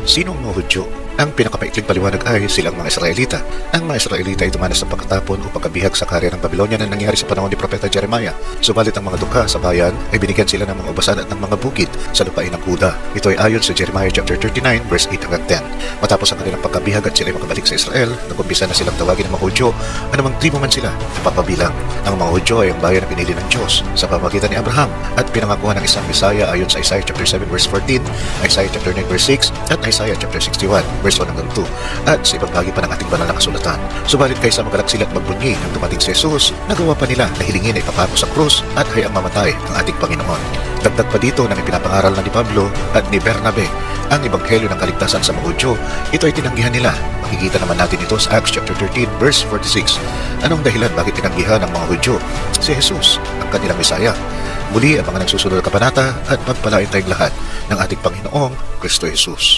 Sino ang mga Hudyo? Ang pinakapaikling paliwanag ay silang mga Israelita. Ang mga Israelita ay dumanas ng pagkatapon o pagkabihag sa karya ng Babylonia na nangyari sa panahon ni Propeta Jeremiah. Subalit ang mga dukha sa bayan ay binigyan sila ng mga ubasan at ng mga bukid sa lupain ng Huda. Ito ay ayon sa Jeremiah chapter 39 verse 8 hanggang 10. Matapos ang kanilang pagkabihag at sila ay makabalik sa Israel, nag-umpisa na silang tawagin ng mga Hudyo, anumang tribo man sila, napapabilang. Ang mga Hudyo ay ang bayan na pinili ng Diyos sa pamamagitan ni Abraham at pinangakuhan ng isang Mesaya ayon sa Isaiah chapter 7 verse 14, Isaiah chapter 9 verse 6 at Isaiah chapter 61 verse 1 hanggang 2 at sa ibang bahagi pa ng ating banal na kasulatan. Subalit kaysa magalak sila at magbunyi nang dumating si Jesus, nagawa pa nila na hilingin ay papako sa krus at hayang mamatay ang ating Panginoon. Dagdag pa dito na may pinapangaral na ni Pablo at ni Bernabe ang ebanghelyo ng kaligtasan sa mga Hudyo. Ito ay tinanggihan nila. Makikita naman natin ito sa Acts chapter 13 verse 46. Anong dahilan bakit tinanggihan ng mga Hudyo si Jesus, ang kanilang Mesaya? Muli ang mga nagsusunod na kabanata at pagpalain tayong lahat ng ating Panginoong Kristo Jesus.